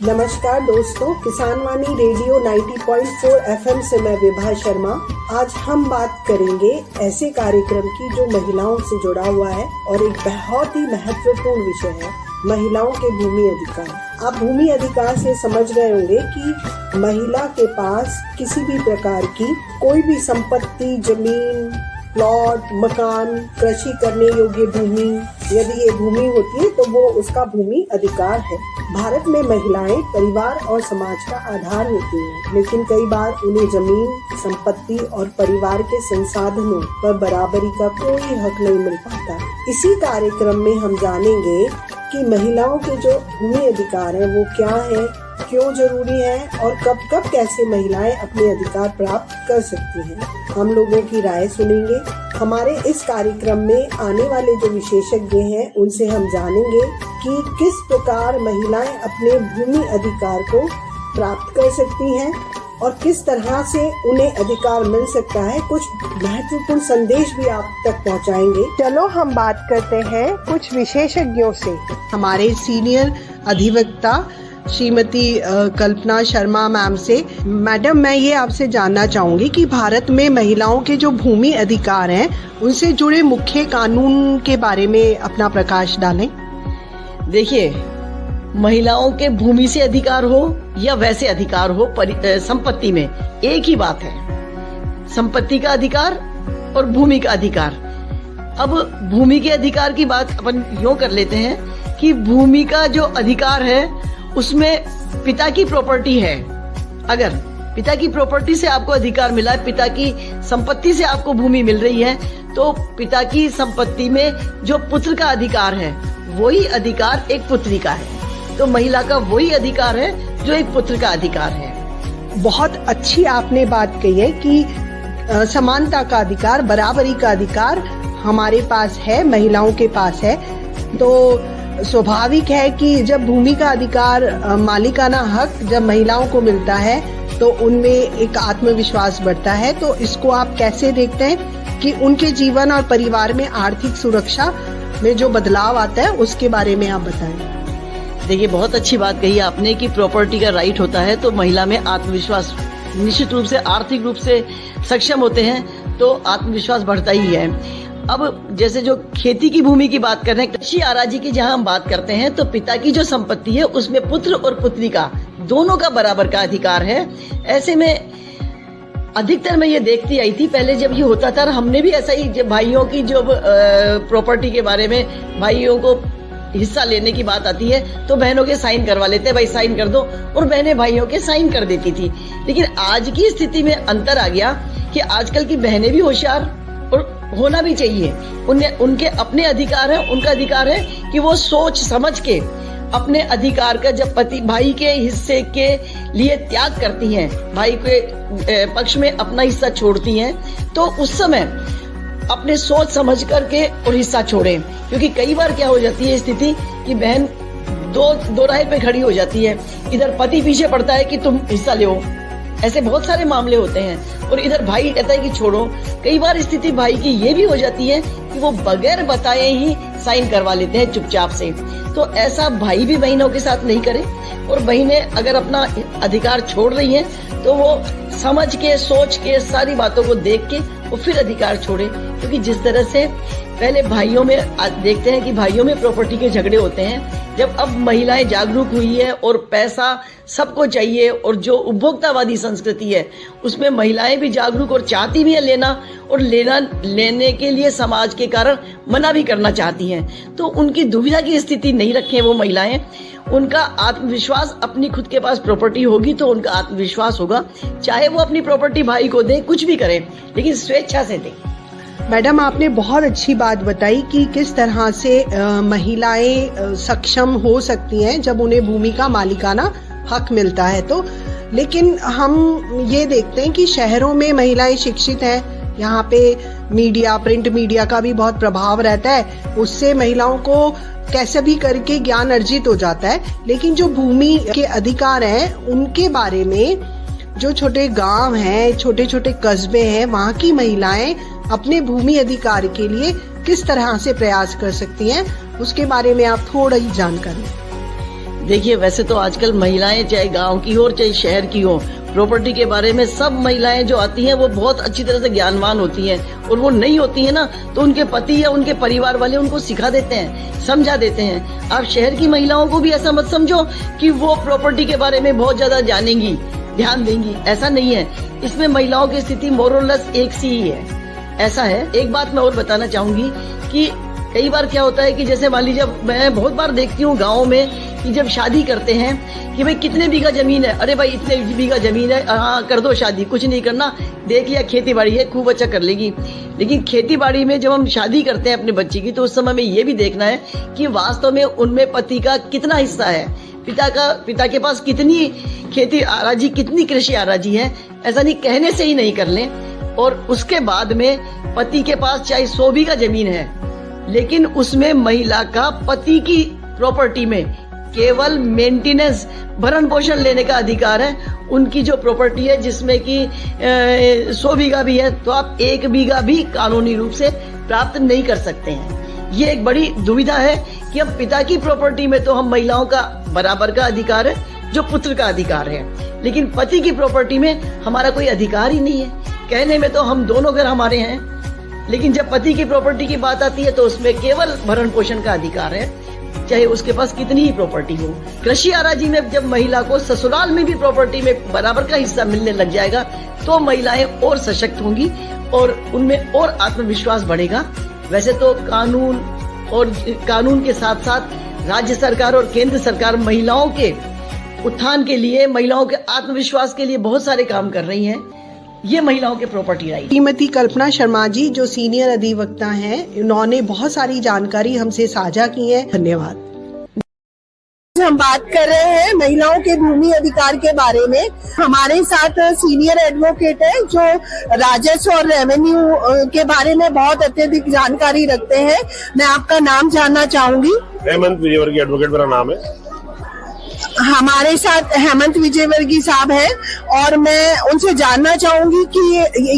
नमस्कार दोस्तों, किसान वाणी रेडियो 90.4 FM से मैं विभा शर्मा। आज हम बात करेंगे ऐसे कार्यक्रम की जो महिलाओं से जुड़ा हुआ है और एक बहुत ही महत्वपूर्ण विषय है, महिलाओं के भूमि अधिकार। आप भूमि अधिकार से समझ गए होंगे कि महिला के पास किसी भी प्रकार की कोई भी संपत्ति, जमीन, प्लॉट, मकान, कृषि करने योग्य भूमि, यदि ये भूमि होती है तो वो उसका भूमि अधिकार है। भारत में महिलाएं परिवार और समाज का आधार होती हैं, लेकिन कई बार उन्हें जमीन, संपत्ति और परिवार के संसाधनों पर बराबरी का कोई हक नहीं मिल पाता। इसी कार्यक्रम में हम जानेंगे कि महिलाओं के जो भूमि अधिकार है वो क्या है, क्यों जरूरी है और कब कब कैसे महिलाएं अपने अधिकार प्राप्त कर सकती हैं। हम लोगों की राय सुनेंगे। हमारे इस कार्यक्रम में आने वाले जो विशेषज्ञ हैं उनसे हम जानेंगे कि किस प्रकार महिलाएं अपने भूमि अधिकार को प्राप्त कर सकती हैं और किस तरह से उन्हें अधिकार मिल सकता है। कुछ महत्वपूर्ण संदेश भी आप तक पहुंचाएंगे। चलो हम बात करते हैं कुछ विशेषज्ञों से। हमारे सीनियर अधिवक्ता श्रीमती कल्पना शर्मा मैम से। मैडम, मैं ये आपसे जानना चाहूंगी कि भारत में महिलाओं के जो भूमि अधिकार हैं उनसे जुड़े मुख्य कानून के बारे में अपना प्रकाश डालें। देखिए, महिलाओं के भूमि से अधिकार हो या वैसे अधिकार हो, संपत्ति में एक ही बात है, संपत्ति का अधिकार और भूमि का अधिकार। अब भूमि के अधिकार की बात अपन यूं कर लेते हैं कि भूमि का जो अधिकार है उसमें पिता की प्रॉपर्टी है। अगर पिता की प्रॉपर्टी से आपको अधिकार मिला है, पिता की संपत्ति से आपको भूमि मिल रही है, तो पिता की संपत्ति में जो पुत्र का अधिकार है वही अधिकार एक पुत्री का है। तो महिला का वही अधिकार है जो एक पुत्र का अधिकार है। बहुत अच्छी आपने बात कही है कि समानता का अधिकार, बराबरी का अधिकार हमारे पास है, महिलाओं के पास है। तो स्वाभाविक है कि जब भूमि का अधिकार, मालिकाना हक जब महिलाओं को मिलता है तो उनमें एक आत्मविश्वास बढ़ता है। तो इसको आप कैसे देखते हैं कि उनके जीवन और परिवार में आर्थिक सुरक्षा में जो बदलाव आता है उसके बारे में आप बताएं। देखिए, बहुत अच्छी बात कही आपने कि प्रॉपर्टी का राइट होता है तो महिला में आत्मविश्वास, निश्चित रूप से आर्थिक रूप से सक्षम होते हैं तो आत्मविश्वास बढ़ता ही है। अब जैसे जो खेती की भूमि की बात कर रहे हैं, कृषि आराजी की जहां हम बात करते हैं तो पिता की जो संपत्ति है उसमें पुत्र और पुत्री का दोनों का बराबर का अधिकार है। ऐसे में अधिकतर मैं ये देखती आई थी पहले जब ये होता था, हमने भी ऐसा ही, जब भाइयों की जो प्रॉपर्टी के बारे में भाइयों को हिस्सा लेने की बात आती है तो बहनों के साइन करवा लेते हैं, भाई साइन कर दो, और बहनें भाइयों के साइन कर देती थी। लेकिन आज की स्थिति में अंतर आ गया कि आजकल की बहनें भी होशियार और होना भी चाहिए। उनके अपने अधिकार है, उनका अधिकार है कि वो सोच समझ के अपने अधिकार का, जब पति भाई के हिस्से के लिए त्याग करती हैं, भाई के पक्ष में अपना हिस्सा छोड़ती हैं, तो उस समय अपने सोच समझ करके और हिस्सा छोड़ें। क्योंकि कई बार क्या हो जाती है स्थिति कि बहन दो राह पे खड़ी हो जाती है, इधर पति पीछे पड़ता है कि तुम हिस्सा ले, ऐसे बहुत सारे मामले होते हैं, और इधर भाई कहता है कि छोड़ो। कई बार स्थिति भाई की ये भी हो जाती है कि वो बगैर बताए ही साइन करवा लेते हैं चुपचाप से। तो ऐसा भाई भी बहनों के साथ नहीं करे, और बहनें अगर अपना अधिकार छोड़ रही हैं तो वो समझ के, सोच के, सारी बातों को देख के वो फिर अधिकार छोड़े। क्योंकि जिस तरह से पहले भाइयों में देखते हैं कि भाइयों में प्रॉपर्टी के झगड़े होते हैं, जब अब महिलाएं जागरूक हुई है और पैसा सबको चाहिए और जो उपभोक्तावादी संस्कृति है उसमें महिलाएं भी जागरूक और चाहती भी है लेना, और लेने के लिए समाज के कारण मना भी करना चाहती हैं, तो उनकी दुविधा की स्थिति नहीं रखें वो महिलाएं। उनका आत्मविश्वास, अपनी खुद के पास प्रॉपर्टी होगी तो उनका आत्मविश्वास होगा, चाहे वो अपनी प्रॉपर्टी भाई को दे, कुछ भी करें, लेकिन स्वेच्छा से दें। मैडम, आपने बहुत अच्छी बात बताई कि किस तरह से महिलाएं सक्षम हो सकती हैं जब उन्हें भूमि का मालिकाना हक मिलता है। तो लेकिन हम ये देखते हैं कि शहरों में महिलाएं शिक्षित हैं, यहाँ पे मीडिया, प्रिंट मीडिया का भी बहुत प्रभाव रहता है, उससे महिलाओं को कैसे भी करके ज्ञान अर्जित हो जाता है। लेकिन जो भूमि के अधिकार हैं उनके बारे में जो छोटे गांव हैं, छोटे छोटे कस्बे हैं, वहाँ की महिलाएं अपने भूमि अधिकार के लिए किस तरह से प्रयास कर सकती हैं, उसके बारे में आप थोड़ा ही जानकारी। देखिए, वैसे तो आजकल महिलाएं चाहे गांव की हो चाहे शहर की हो, प्रॉपर्टी के बारे में सब महिलाएं जो आती हैं वो बहुत अच्छी तरह से ज्ञानवान होती हैं, और वो नहीं होती हैं ना तो उनके पति या उनके परिवार वाले उनको सिखा देते हैं, समझा देते हैं। आप शहर की महिलाओं को भी ऐसा मत समझो कि वो प्रॉपर्टी के बारे में बहुत ज्यादा जानेंगी, ध्यान देंगी, ऐसा नहीं है। इसमें महिलाओं की स्थिति मोरलेस एक सी ही है, ऐसा है। एक बात मैं और बताना चाहूंगी कि कई बार क्या होता है कि जैसे मान लीजिए, मैं बहुत बार देखती हूँ गाँव में कि जब शादी करते हैं कि भाई कितने बीघा जमीन है, अरे भाई इतने बीघा जमीन है, हाँ कर दो शादी, कुछ नहीं करना, देख लिया खेती बाड़ी है, खूब अच्छा कर लेगी। लेकिन खेती बाड़ी में जब हम शादी करते हैं अपने बच्चे की, तो उस समय में ये भी देखना है कि वास्तव में उनमें पति का कितना हिस्सा है, पिता के पास कितनी खेती आराजी, कितनी कृषि आराजी है। ऐसा नहीं कहने से ही नहीं कर लें। और उसके बाद में पति के पास चाहे 100 बीघा जमीन है, लेकिन उसमें महिला का पति की प्रॉपर्टी में केवल मेंटेनेंस, भरण पोषण लेने का अधिकार है। उनकी जो प्रॉपर्टी है जिसमें कि 100 बीघा भी है, तो आप 1 बीघा भी कानूनी रूप से प्राप्त नहीं कर सकते हैं। ये एक बड़ी दुविधा है कि अब पिता की प्रॉपर्टी में तो हम महिलाओं का बराबर का अधिकार है जो पुत्र का अधिकार है, लेकिन पति की प्रॉपर्टी में हमारा कोई अधिकार ही नहीं है। कहने में तो हम दोनों घर हमारे हैं, लेकिन जब पति की प्रॉपर्टी की बात आती है तो उसमें केवल भरण पोषण का अधिकार है, चाहे उसके पास कितनी ही प्रॉपर्टी हो। कृषि आराजी में जब महिला को ससुराल में भी प्रॉपर्टी में बराबर का हिस्सा मिलने लग जाएगा, तो महिलाएं और सशक्त होंगी और उनमें और आत्मविश्वास बढ़ेगा। वैसे तो कानून के साथ साथ राज्य सरकार और केंद्र सरकार महिलाओं के उत्थान के लिए, महिलाओं के आत्मविश्वास के लिए बहुत सारे काम कर रही हैं। ये महिलाओं के प्रॉपर्टी राइट। श्रीमती कल्पना शर्मा जी जो सीनियर अधिवक्ता हैं, उन्होंने बहुत सारी जानकारी हमसे साझा की है। धन्यवाद। हम बात कर रहे हैं महिलाओं के भूमि अधिकार के बारे में। हमारे साथ सीनियर एडवोकेट है जो राजस्व और रेवेन्यू के बारे में बहुत अत्यधिक जानकारी रखते हैं। मैं आपका नाम जानना चाहूंगी। हेमंत विजयवर्गीय एडवोकेट मेरा नाम है। हमारे साथ हेमंत विजयवर्गीय साहब है और मैं उनसे जानना चाहूंगी कि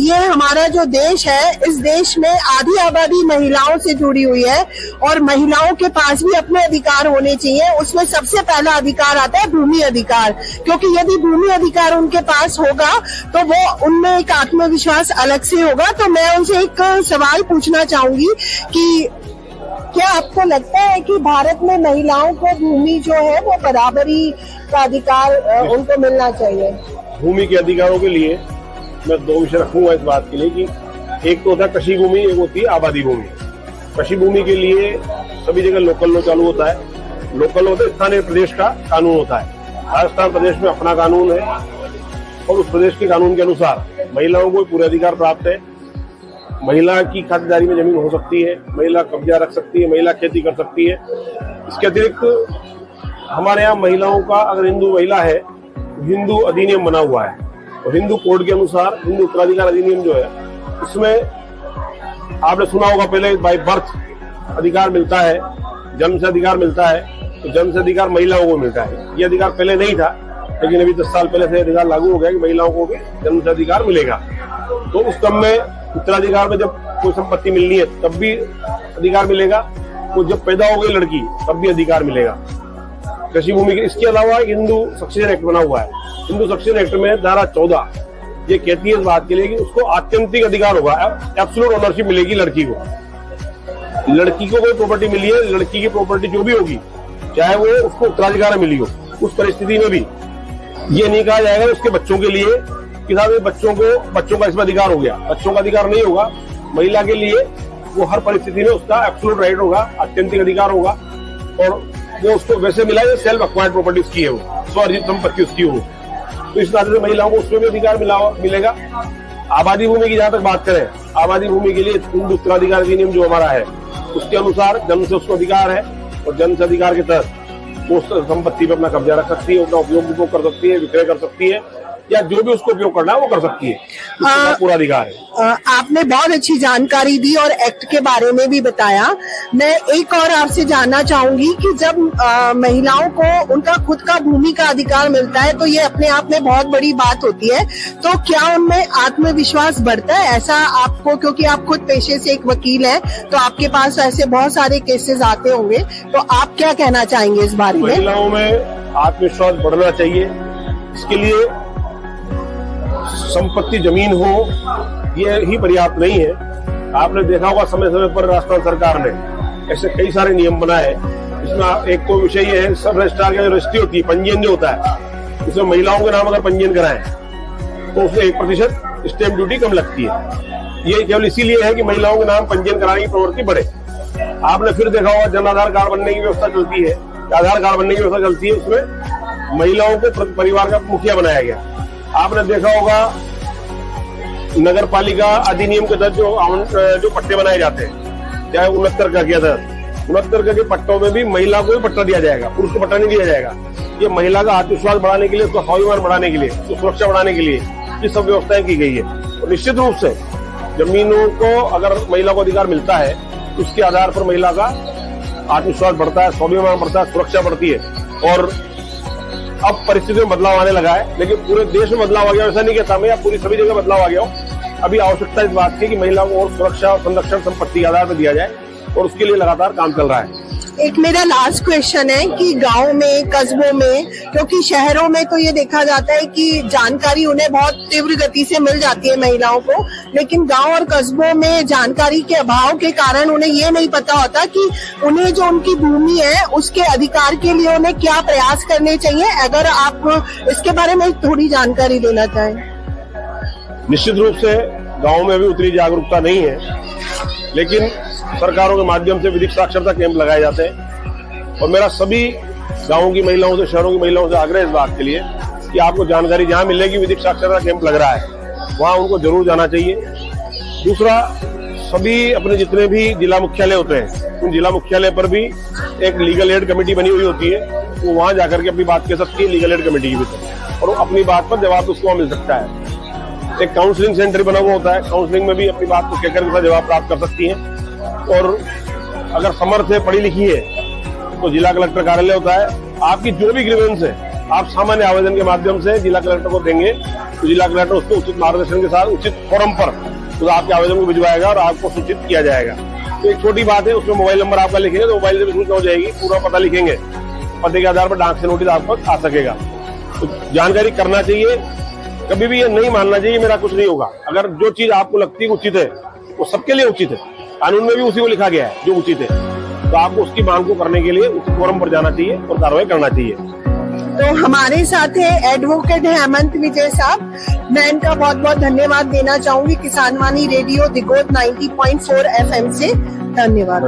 ये हमारा जो देश है, इस देश में आधी आबादी महिलाओं से जुड़ी हुई है और महिलाओं के पास भी अपने अधिकार होने चाहिए। उसमें सबसे पहला अधिकार आता है भूमि अधिकार, क्योंकि यदि भूमि अधिकार उनके पास होगा तो वो उनमें एक आत्मविश्वास अलग से होगा। तो मैं उनसे एक सवाल पूछना चाहूंगी कि क्या आपको लगता है कि भारत में महिलाओं को भूमि जो है वो बराबरी का अधिकार उनको मिलना चाहिए? भूमि के अधिकारों के लिए मैं 2 विषय रखूंगा इस बात के लिए कि एक तो होता है कृषि भूमि, एक होती है आबादी भूमि। कृषि भूमि के लिए सभी जगह लोकल लॉ चालू होता है। लोकल होता है स्थानीय प्रदेश का कानून होता है। राजस्थान प्रदेश में अपना कानून है और उस प्रदेश के कानून के अनुसार महिलाओं को पूरे अधिकार प्राप्त है। महिला की खातेदारी में जमीन हो सकती है, महिला कब्जा रख सकती है, महिला खेती कर सकती है। इसके अतिरिक्त हमारे यहाँ महिलाओं का, अगर हिंदू महिला है, हिंदू अधिनियम बना हुआ है और हिंदू कोड के अनुसार हिंदू उत्तराधिकार अधिनियम जो है, उसमें आपने सुना होगा पहले बाय बर्थ अधिकार मिलता है, जन्म से अधिकार मिलता है, तो जन्म से अधिकार महिलाओं को मिलता है। ये अधिकार पहले नहीं था, लेकिन अभी 10 साल पहले से अधिकार लागू हो गया कि महिलाओं को भी जन्म से अधिकार मिलेगा। तो उस क्रम में उत्तराधिकार में जब कोई संपत्ति मिलनी है तब भी अधिकार मिलेगा, तो जब पैदा हो गई लड़की तब भी अधिकार मिलेगा कृषि भूमि के। इसके अलावा हिंदू सक्सेशन एक्ट बना हुआ है। हिंदू सक्सेशन एक्ट में धारा 14 ये कहती है इस बात के लिए कि उसको आत्यंतिक अधिकार होगा, एब्सोल्यूट ओनरशिप मिलेगी लड़की को। लड़की को कोई प्रॉपर्टी मिली है, लड़की की प्रॉपर्टी जो भी होगी, चाहे वो उसको उत्तराधिकार मिली हो, उस परिस्थिति में भी ये नहीं कहा जाएगा उसके बच्चों के लिए कि साहब बच्चों का इसमें अधिकार हो गया। बच्चों का अधिकार नहीं होगा। महिला के लिए वो हर परिस्थिति में उसका एब्सोल्यूट राइट होगा, आत्यंतिक अधिकार होगा और वो उसको वैसे मिला है सेल्फ एक्वायर्ड प्रॉपर्टी उसकी है, वो स्वअर्जित संपत्ति उसकी हो। तो इस तरह से महिलाओं को उसमें भी अधिकार मिलेगा। आबादी भूमि की जहां तक बात करें, आबादी भूमि के लिए हिंदू उत्तराधिकार अधिनियम जो हमारा है उसके अनुसार जन्म से उसको अधिकार है और जन्म से अधिकार के तहत वो संपत्ति पर अपना कब्जा रख सकती है, अपना उपयोग कर सकती है, विक्रय कर सकती है या जो भी उसको उपयोग करना है वो कर सकती है, उसका पूरा अधिकार है। आपने बहुत अच्छी जानकारी दी और एक्ट के बारे में भी बताया। मैं एक और आपसे जानना चाहूंगी कि जब महिलाओं को उनका खुद का भूमि का अधिकार मिलता है तो ये अपने आप में बहुत बड़ी बात होती है, तो क्या उनमें आत्मविश्वास बढ़ता है? ऐसा आपको, क्योंकि आप खुद पेशे से एक वकील हैं, तो आपके पास ऐसे बहुत सारे केसेस आते होंगे, तो आप क्या कहना चाहेंगे इस बारे में? महिलाओं में आत्मविश्वास बढ़ना चाहिए। इसके लिए संपत्ति जमीन हो ये ही पर्याप्त नहीं है। आपने देखा होगा समय समय पर राजस्थान सरकार ने ऐसे कई सारे नियम बनाए। इसमें एक तो विषय ये है, सब रजिस्ट्रार का जो रजिस्ट्री होती है, पंजीयन जो होता है, उसमें महिलाओं के नाम अगर पंजीयन कराएं तो उसमें 1% स्टैंप ड्यूटी कम लगती है। ये केवल इसीलिए है कि महिलाओं के नाम पंजीयन कराने की प्रवृत्ति बढ़े। आपने फिर देखा होगा जन आधार कार्ड बनने की व्यवस्था चलती है, आधार कार्ड बनने की व्यवस्था चलती है, उसमें महिलाओं को परिवार का मुखिया बनाया गया। आपने देखा होगा नगर पालिका अधिनियम के तहत जो पट्टे बनाए जाते हैं, चाहे 69 का किया था, 69 के पट्टों में भी महिला को ही पट्टा दिया जाएगा, पुरुष को पट्टा नहीं दिया जाएगा। ये महिला का आत्मविश्वास बढ़ाने के लिए, उसका स्वाभिमान बढ़ाने के लिए, उसकी सुरक्षा बढ़ाने के लिए ये सब व्यवस्थाएं की गई है। और निश्चित रूप से जमीनों को अगर महिला को अधिकार मिलता है तो उसके आधार पर महिला का आत्मविश्वास बढ़ता है, स्वाभिमान बढ़ता है, सुरक्षा बढ़ती है। और अब परिस्थिति में बदलाव आने लगा है, लेकिन पूरे देश में बदलाव आ गया ऐसा नहीं कहता मैं, या पूरी सभी जगह बदलाव आ गया हो। अभी आवश्यकता इस बात की कि महिलाओं को और सुरक्षा और संरक्षण संपत्ति के आधार पर दिया जाए, और उसके लिए लगातार काम चल रहा है। एक मेरा लास्ट क्वेश्चन है कि गांव में, कस्बों में, क्योंकि शहरों में तो ये देखा जाता है कि जानकारी उन्हें बहुत तीव्र गति से मिल जाती है महिलाओं को, लेकिन गांव और कस्बों में जानकारी के अभाव के कारण उन्हें ये नहीं पता होता कि उन्हें जो उनकी भूमि है उसके अधिकार के लिए उन्हें क्या प्रयास करने चाहिए। अगर आप इसके बारे में थोड़ी जानकारी देना चाहें। निश्चित रूप से गाँव में भी उतनी जागरूकता नहीं है, लेकिन सरकारों के माध्यम से विधिक साक्षरता कैंप लगाए जाते हैं। और मेरा सभी गांवों की महिलाओं से, शहरों की महिलाओं से आग्रह इस बात के लिए कि आपको जानकारी जहां मिलेगी विधिक साक्षरता कैंप लग रहा है, वहां उनको जरूर जाना चाहिए। दूसरा, सभी अपने जितने भी जिला मुख्यालय होते हैं, उन जिला मुख्यालय पर भी एक लीगल एड कमेटी बनी हुई होती है, तो वहां जाकर के अपनी बात कह सकती है लीगल एड कमेटी की भीतर, और अपनी बात पर जवाब उसको मिल सकता है। एक काउंसलिंग सेंटर बना हुआ होता है, काउंसलिंग में भी अपनी बात को कहकर उसका जवाब प्राप्त कर सकती हैं। और अगर समर्थ है, पढ़ी लिखी है, तो जिला कलेक्टर कार्यालय होता है, आपकी जो भी ग्रीवेंस है आप सामान्य आवेदन के माध्यम से जिला कलेक्टर को देंगे, तो जिला कलेक्टर उसको उचित मार्गदर्शन के साथ उचित फोरम पर तो आपके आवेदन को भिजवाएगा और आपको सूचित किया जाएगा। तो एक छोटी बात है, उसमें मोबाइल नंबर आपका लिखेंगे तो मोबाइल से भी सूचना हो जाएगी, पूरा पता लिखेंगे, पते के आधार पर डाक से नोटिस आप तक आ सकेगा। तो जानकारी करना चाहिए, कभी भी ये नहीं मानना चाहिए मेरा कुछ नहीं होगा। अगर जो चीज आपको लगती है उचित है, वो सबके लिए उचित है, कानून में भी उसी को लिखा गया है जो उचित है, तो आपको उसकी मांग को करने के लिए उस फोरम पर जाना चाहिए और कार्रवाई करना चाहिए। तो हमारे साथ है एडवोकेट है हेमंत विजय साहब। मैं इनका बहुत बहुत धन्यवाद देना चाहूंगी किसान वाणी रेडियो दिगोद 90.4 FM से। धन्यवाद।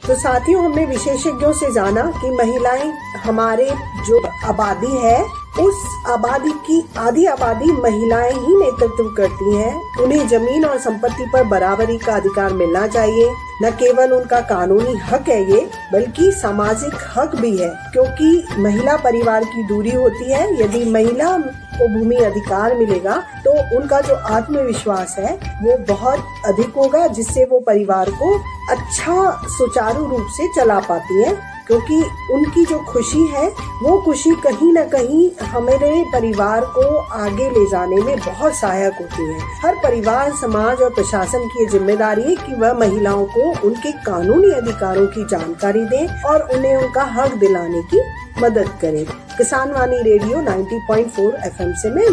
तो साथियों, हमने विशेषज्ञों से जाना कि महिलाएं हमारे जो आबादी है उस आबादी की आधी आबादी महिलाएं ही नेतृत्व करती हैं। उन्हें जमीन और संपत्ति पर बराबरी का अधिकार मिलना चाहिए। न केवल उनका कानूनी हक है ये, बल्कि सामाजिक हक भी है, क्योंकि महिला परिवार की दूरी होती है। यदि महिला को भूमि अधिकार मिलेगा तो उनका जो आत्मविश्वास है वो बहुत अधिक होगा, जिससे वो परिवार को अच्छा सुचारू रूप से चला पाती है, क्योंकि उनकी जो खुशी है वो खुशी कहीं न कहीं हमारे परिवार को आगे ले जाने में बहुत सहायक होती है। हर परिवार, समाज और प्रशासन की जिम्मेदारी है कि वह महिलाओं को उनके कानूनी अधिकारों की जानकारी दे और उन्हें उनका हक दिलाने की मदद करे। किसान वाणी रेडियो 90.4 FM से मैं